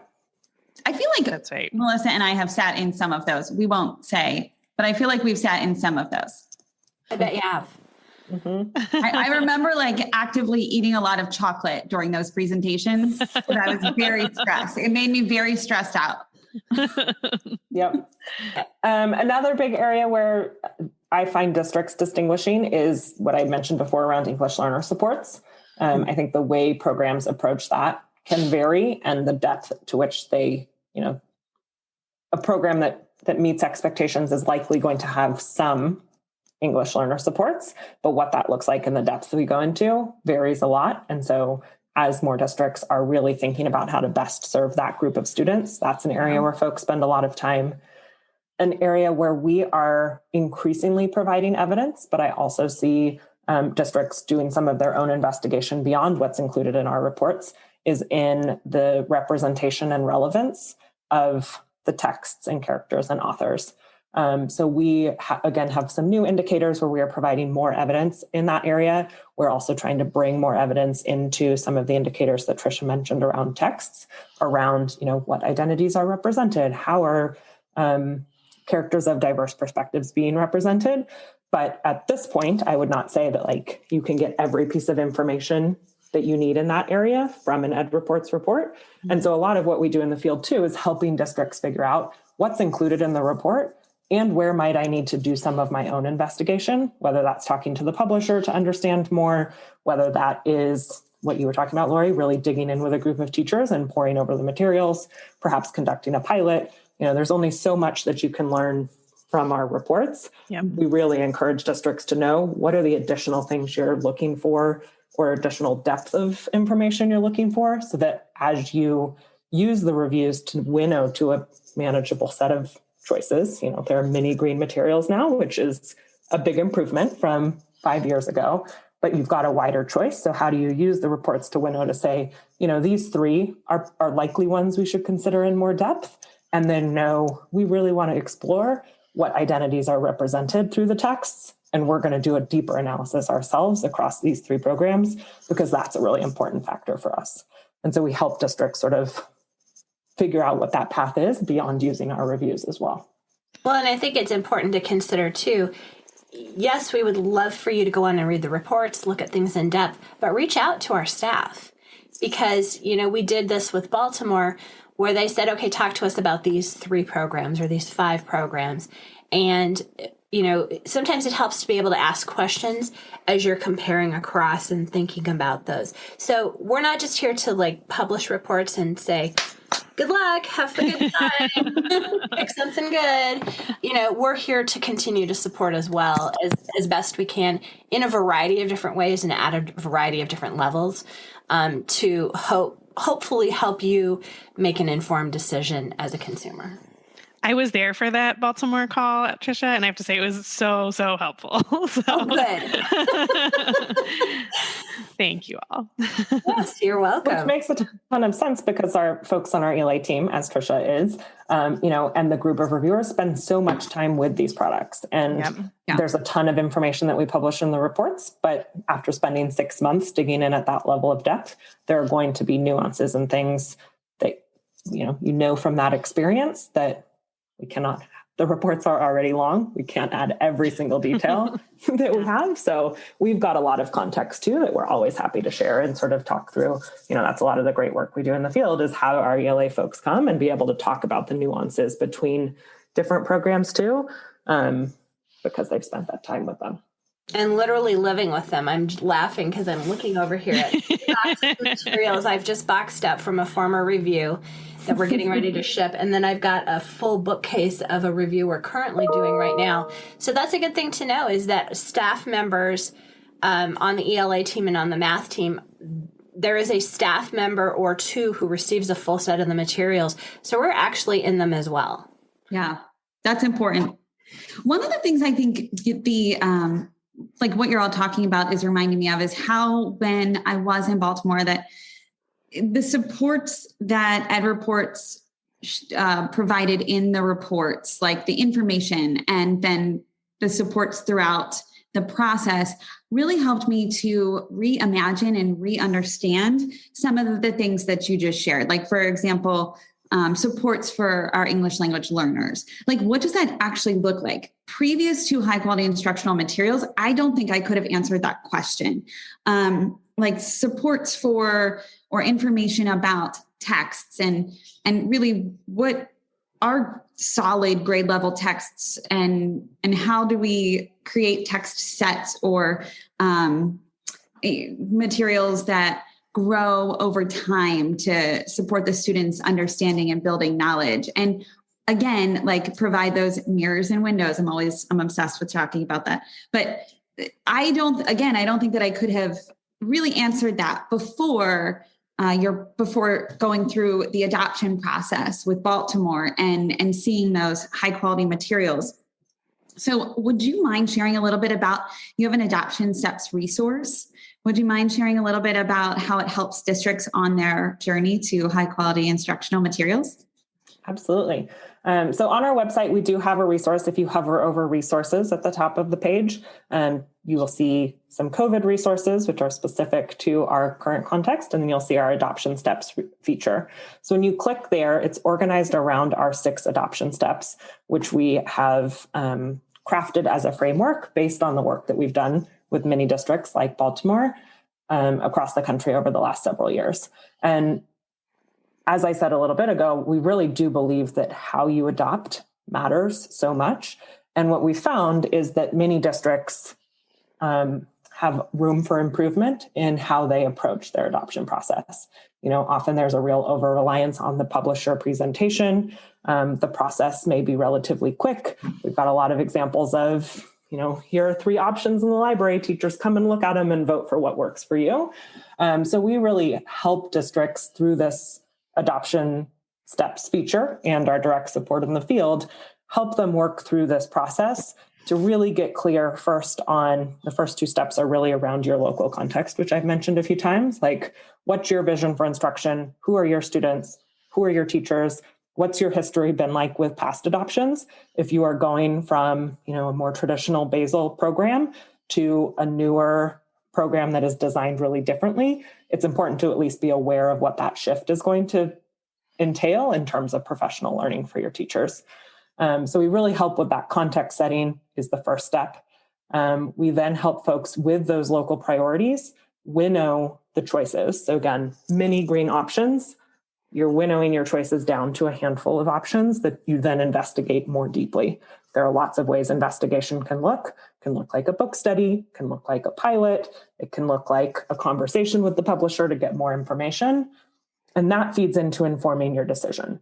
I feel like that's right. Melissa and I have sat in some of those. We won't say, but I feel like we've sat in some of those. I bet you have. Mm-hmm. I remember like actively eating a lot of chocolate during those presentations because I was very stressed. It made me very stressed out. Yep. Another big area where I find districts distinguishing is what I mentioned before around English learner supports. I think the way programs approach that can vary, and the depth to which they, a program that meets expectations is likely going to have some English learner supports, but what that looks like and the depth we go into varies a lot. And so as more districts are really thinking about how to best serve that group of students, that's an area where folks spend a lot of time. An area where we are increasingly providing evidence, but I also see districts doing some of their own investigation beyond what's included in our reports, is in the representation and relevance of the texts and characters and authors. So we, again, have some new indicators where we are providing more evidence in that area. We're also trying to bring more evidence into some of the indicators that Tricia mentioned around texts, around, what identities are represented, how are characters of diverse perspectives being represented. But at this point, I would not say that you can get every piece of information that you need in that area from an Ed Reports report. And so a lot of what we do in the field too is helping districts figure out what's included in the report and where might I need to do some of my own investigation, whether that's talking to the publisher to understand more, whether that is what you were talking about, Lori, really digging in with a group of teachers and poring over the materials, perhaps conducting a pilot. There's only so much that you can learn from our reports. Yep. We really encourage districts to know what are the additional things you're looking for or additional depth of information you're looking for, so that as you use the reviews to winnow to a manageable set of choices, there are mini green materials now, which is a big improvement from 5 years ago, but you've got a wider choice. So how do you use the reports to winnow to say, these three are likely ones we should consider in more depth, and then no, we really want to explore what identities are represented through the texts. And we're going to do a deeper analysis ourselves across these three programs, because that's a really important factor for us. And so we help districts sort of figure out what that path is beyond using our reviews as well. Well, and I think it's important to consider too, yes, we would love for you to go on and read the reports, look at things in depth, but reach out to our staff. Because, we did this with Baltimore, where they said, okay, talk to us about these 3 programs or these 5 programs. And sometimes it helps to be able to ask questions as you're comparing across and thinking about those. So we're not just here to publish reports and say, good luck, have a good time, pick something good. We're here to continue to support as well as best we can in a variety of different ways and at a variety of different levels to hopefully help you make an informed decision as a consumer. I was there for that Baltimore call, Tricia, and I have to say it was so helpful. Good. Thank you all. Yes, you're welcome. Which makes a ton of sense, because our folks on our ELA team, as Tricia is, and the group of reviewers spend so much time with these products. And there's a ton of information that we publish in the reports, but after spending 6 months digging in at that level of depth, there are going to be nuances and things that, from that experience that we cannot, the reports are already long. We can't add every single detail that we have. So we've got a lot of context too that we're always happy to share and sort of talk through. That's a lot of the great work we do in the field, is how our ELA folks come and be able to talk about the nuances between different programs too, because they've spent that time with them. And literally living with them. I'm laughing because I'm looking over here at materials I've just boxed up from a former review that we're getting ready to ship. And then I've got a full bookcase of a review we're currently doing right now. So that's a good thing to know, is that staff members on the ELA team and on the math team, there is a staff member or 2 who receives a full set of the materials. So we're actually in them as well. Yeah, that's important. One of the things I think the what you're all talking about is reminding me of is how, when I was in Baltimore, that the supports that Ed Reports provided in the reports, like the information and then the supports throughout the process, really helped me to reimagine and re-understand some of the things that you just shared. Like, for example, supports for our English language learners. What does that actually look like? Previous to high quality instructional materials, I don't think I could have answered that question. Supports for or information about texts and really what are solid grade level texts, and how do we create text sets or materials that grow over time to support the students' understanding and building knowledge? And again, like provide those mirrors and windows. I'm obsessed with talking about that. But I don't think that I could have really answered that before going through the adoption process with Baltimore and seeing those high quality materials. So would you mind sharing a little bit about, you have an adoption steps resource. Would you mind sharing a little bit about how it helps districts on their journey to high quality instructional materials? Absolutely. So on our website, we do have a resource. If you hover over resources at the top of the page, you will see some COVID resources, which are specific to our current context, and then you'll see our adoption steps feature. So when you click there, it's organized around our 6 adoption steps, which we have crafted as a framework based on the work that we've done with many districts like Baltimore across the country over the last several years. And as I said a little bit ago, we really do believe that how you adopt matters so much. And what we found is that many districts have room for improvement in how they approach their adoption process. Often there's a real over-reliance on the publisher presentation. The process may be relatively quick. We've got a lot of examples of, here are 3 options in the library. Teachers come and look at them and vote for what works for you. So we really help districts through this adoption steps feature and our direct support in the field, help them work through this process to really get clear first on the first 2 steps are really around your local context, which I've mentioned a few times, like what's your vision for instruction? Who are your students? Who are your teachers? What's your history been like with past adoptions? If you are going from, a more traditional basal program to a newer program that is designed really differently, it's important to at least be aware of what that shift is going to entail in terms of professional learning for your teachers. So we really help with that context setting is the first step. We then help folks with those local priorities winnow the choices. So again, many green options. You're winnowing your choices down to a handful of options that you then investigate more deeply. There are lots of ways investigation can look. It can look like a book study, can look like a pilot, it can look like a conversation with the publisher to get more information. And that feeds into informing your decision.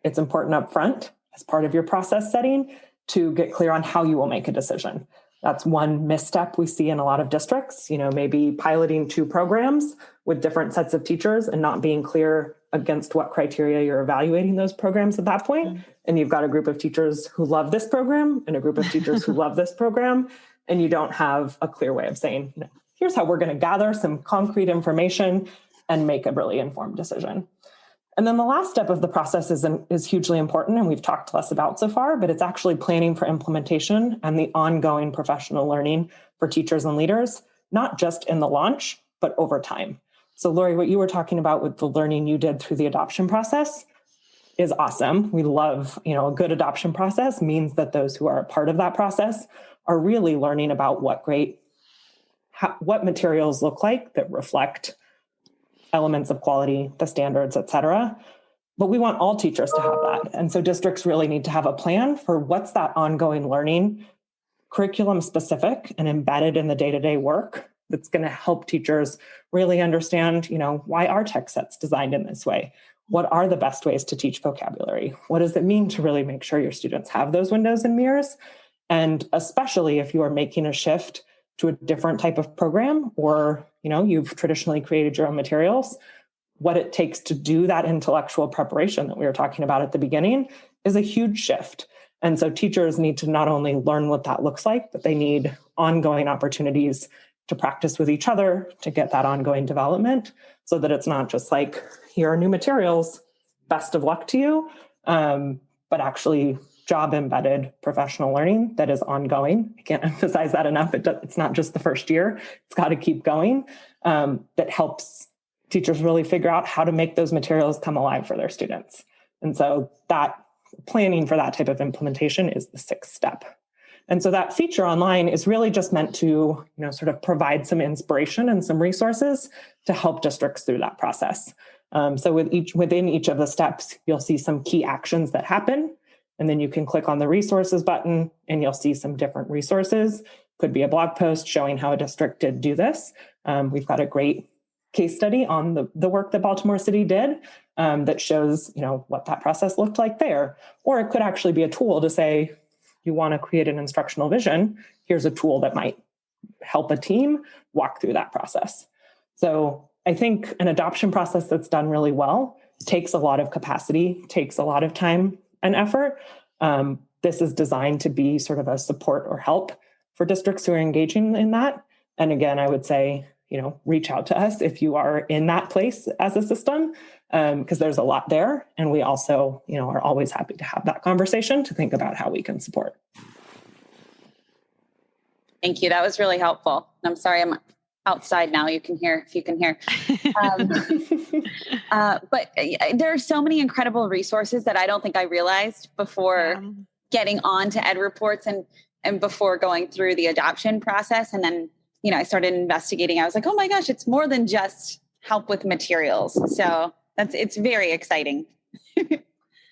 It's important up front as part of your process setting to get clear on how you will make a decision. That's one misstep we see in a lot of districts, maybe piloting 2 programs with different sets of teachers and not being clear against what criteria you're evaluating those programs at that point. Mm-hmm. And you've got a group of teachers who love this program and a group of teachers who love this program. And you don't have a clear way of saying, here's how we're going to gather some concrete information and make a really informed decision. And then the last step of the process is hugely important, and we've talked less about so far, but it's actually planning for implementation and the ongoing professional learning for teachers and leaders, not just in the launch, but over time. So Lori, what you were talking about with the learning you did through the adoption process is awesome. We love, a good adoption process means that those who are a part of that process are really learning about what materials look like that reflect elements of quality, the standards, et cetera. But we want all teachers to have that. And so districts really need to have a plan for what's that ongoing learning, curriculum specific and embedded in the day-to-day work that's going to help teachers really understand, why are text sets designed in this way? What are the best ways to teach vocabulary? What does it mean to really make sure your students have those windows and mirrors? And especially if you are making a shift to a different type of program, or, you've traditionally created your own materials, what it takes to do that intellectual preparation that we were talking about at the beginning is a huge shift. And so teachers need to not only learn what that looks like, but they need ongoing opportunities to practice with each other to get that ongoing development so that it's not just like, here are new materials, best of luck to you, but actually job embedded professional learning that is ongoing. I can't emphasize that enough. It's not just the first year. It's got to keep going. That helps teachers really figure out how to make those materials come alive for their students. And so that planning for that type of implementation is the 6th step. And so that feature online is really just meant to, sort of provide some inspiration and some resources to help districts through that process. So within each of the steps, you'll see some key actions that happen. And then you can click on the resources button and you'll see some different resources. Could be a blog post showing how a district did do this. We've got a great case study on the work that Baltimore City did that shows, what that process looked like there. Or it could actually be a tool to say, you want to create an instructional vision. Here's a tool that might help a team walk through that process. So I think an adoption process that's done really well takes a lot of capacity, takes a lot of time and effort. This is designed to be sort of a support or help for districts who are engaging in that. And again, I would say, reach out to us if you are in that place as a system, because there's a lot there. And we also, are always happy to have that conversation to think about how we can support. Thank you. That was really helpful. I'm sorry, I'm outside now. You can hear, if you can hear. But there are so many incredible resources that I don't think I realized before getting on to Ed Reports and before going through the adoption process. And then, I started investigating. I was like, oh my gosh, it's more than just help with materials. So it's very exciting.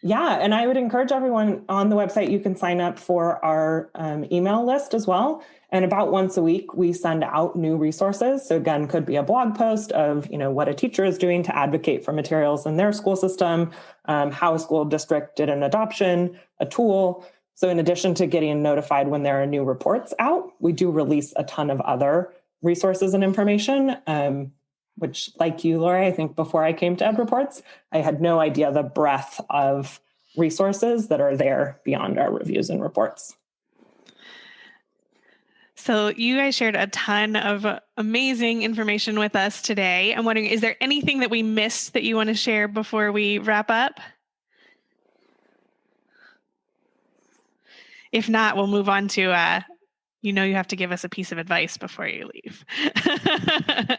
Yeah. And I would encourage everyone on the website, you can sign up for our email list as well. And about once a week, we send out new resources. So again, could be a blog post of, what a teacher is doing to advocate for materials in their school system, how a school district did an adoption, a tool. So in addition to getting notified when there are new reports out, we do release a ton of other resources and information, which, like you, Lori, I think before I came to Ed Reports, I had no idea the breadth of resources that are there beyond our reviews and reports. So you guys shared a ton of amazing information with us today. I'm wondering, is there anything that we missed that you want to share before we wrap up? If not, we'll move on to, you have to give us a piece of advice before you leave.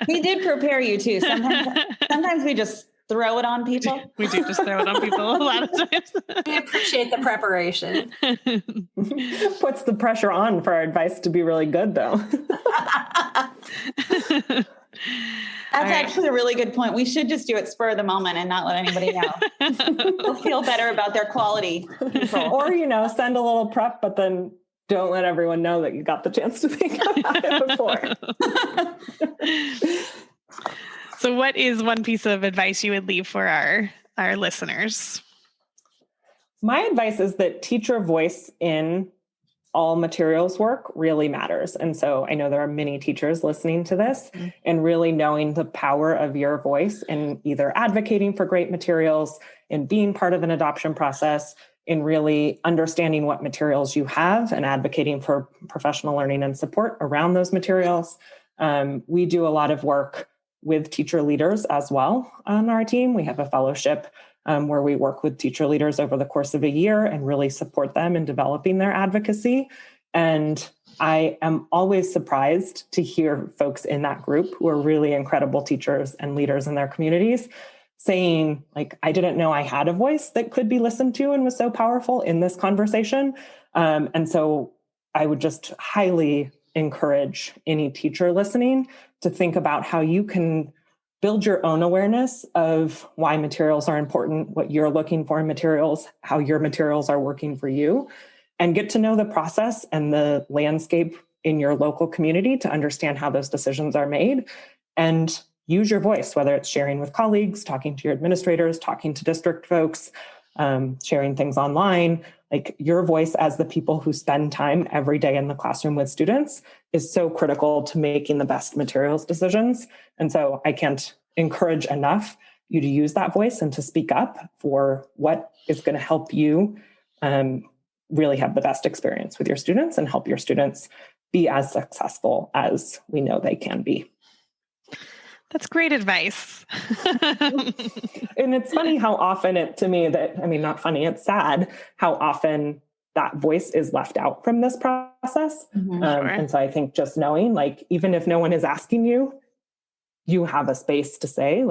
We did prepare you too. Sometimes we just throw it on people. We do just throw it on people a lot of times. We appreciate the preparation. Puts the pressure on for our advice to be really good, though. That's actually a really good point. We should just do it spur of the moment and not let anybody know. They'll feel better about their quality control. Or, send a little prep, but then don't let everyone know that you got the chance to think about it before. So what is one piece of advice you would leave for our listeners? My advice is that teacher voice in all materials work really matters. And so I know there are many teachers listening to this, and really knowing the power of your voice in either advocating for great materials, in being part of an adoption process, in really understanding what materials you have and advocating for professional learning and support around those materials. We do a lot of work with teacher leaders as well on our team. We have a fellowship where we work with teacher leaders over the course of a year and really support them in developing their advocacy. And I am always surprised to hear folks in that group who are really incredible teachers and leaders in their communities saying, I didn't know I had a voice that could be listened to and was so powerful in this conversation. And so I would just highly encourage any teacher listening to think about how you can build your own awareness of why materials are important, what you're looking for in materials, how your materials are working for you, and get to know the process and the landscape in your local community to understand how those decisions are made, and use your voice, whether it's sharing with colleagues, talking to your administrators, talking to district folks, sharing things online. Your voice as the people who spend time every day in the classroom with students is so critical to making the best materials decisions. And so I can't encourage enough you to use that voice and to speak up for what is going to help you really have the best experience with your students and help your students be as successful as we know they can be. That's great advice. And it's funny how often not funny, it's sad how often that voice is left out from this process. Sure. And so I think just knowing, even if no one is asking you, you have a space to say,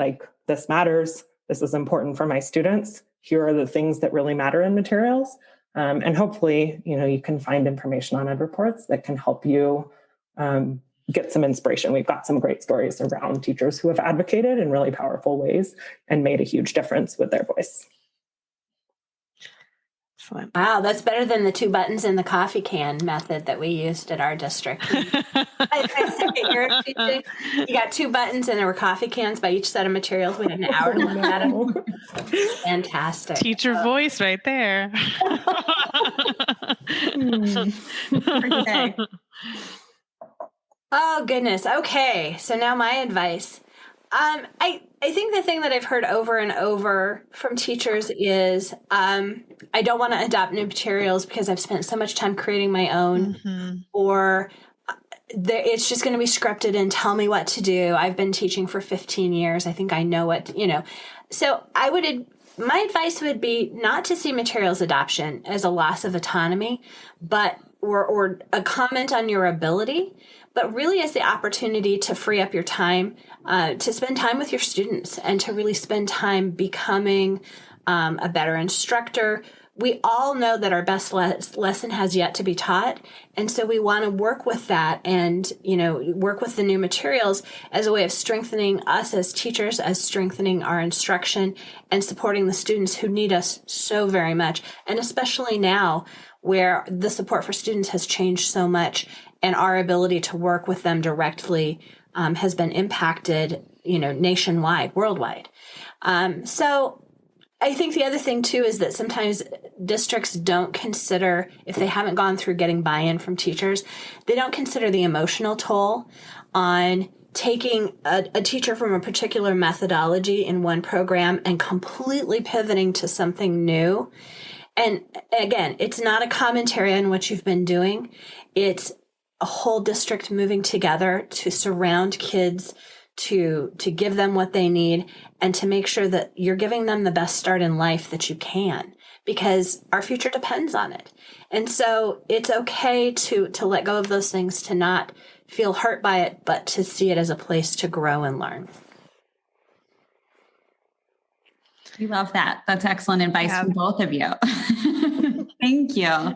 this matters. This is important for my students. Here are the things that really matter in materials. And hopefully, you can find information on Ed Reports that can help you get some inspiration. We've got some great stories around teachers who have advocated in really powerful ways and made a huge difference with their voice. Excellent. Wow, that's better than the 2 buttons in the coffee can method that we used at our district. You got 2 buttons and there were coffee cans by each set of materials. We had an hour to look at them. Fantastic. Teacher voice right there. Oh, goodness. Okay. So now my advice. I think the thing that I've heard over and over from teachers is I don't want to adopt new materials because I've spent so much time creating my own, or it's just going to be scripted and tell me what to do. I've been teaching for 15 years. I think I know what, So my advice would be not to see materials adoption as a loss of autonomy, but or a comment on your ability, but really as the opportunity to free up your time, to spend time with your students and to really spend time becoming a better instructor. We all know that our best lesson has yet to be taught. And so we want to work with that and, work with the new materials as a way of strengthening us as teachers, as strengthening our instruction and supporting the students who need us so very much. And especially now where the support for students has changed so much and our ability to work with them directly has been impacted, nationwide, worldwide. So I think the other thing too is that sometimes districts don't consider, if they haven't gone through getting buy-in from teachers, they don't consider the emotional toll on taking a teacher from a particular methodology in one program and completely pivoting to something new. And again, it's not a commentary on what you've been doing. It's a whole district moving together to surround kids, to give them what they need, and to make sure that you're giving them the best start in life that you can, because our future depends on it. And so it's okay to let go of those things, to not feel hurt by it, but to see it as a place to grow and learn. We love that. That's excellent advice from both of you. Thank you.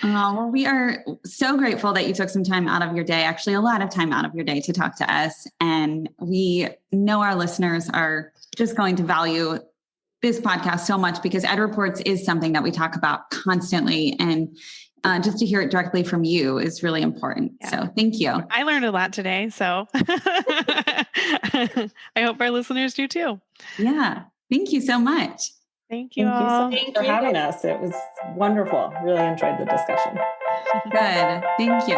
Well, we are so grateful that you took some time out of your day, actually a lot of time out of your day, to talk to us. And we know our listeners are just going to value this podcast so much, because Ed Reports is something that we talk about constantly. And just to hear it directly from you is really important. Yeah. So thank you. I learned a lot today. So I hope our listeners do too. Yeah. Thank you so much. Thank you. Thank you so much for having us. It was wonderful. Really enjoyed the discussion. Good. Thank you.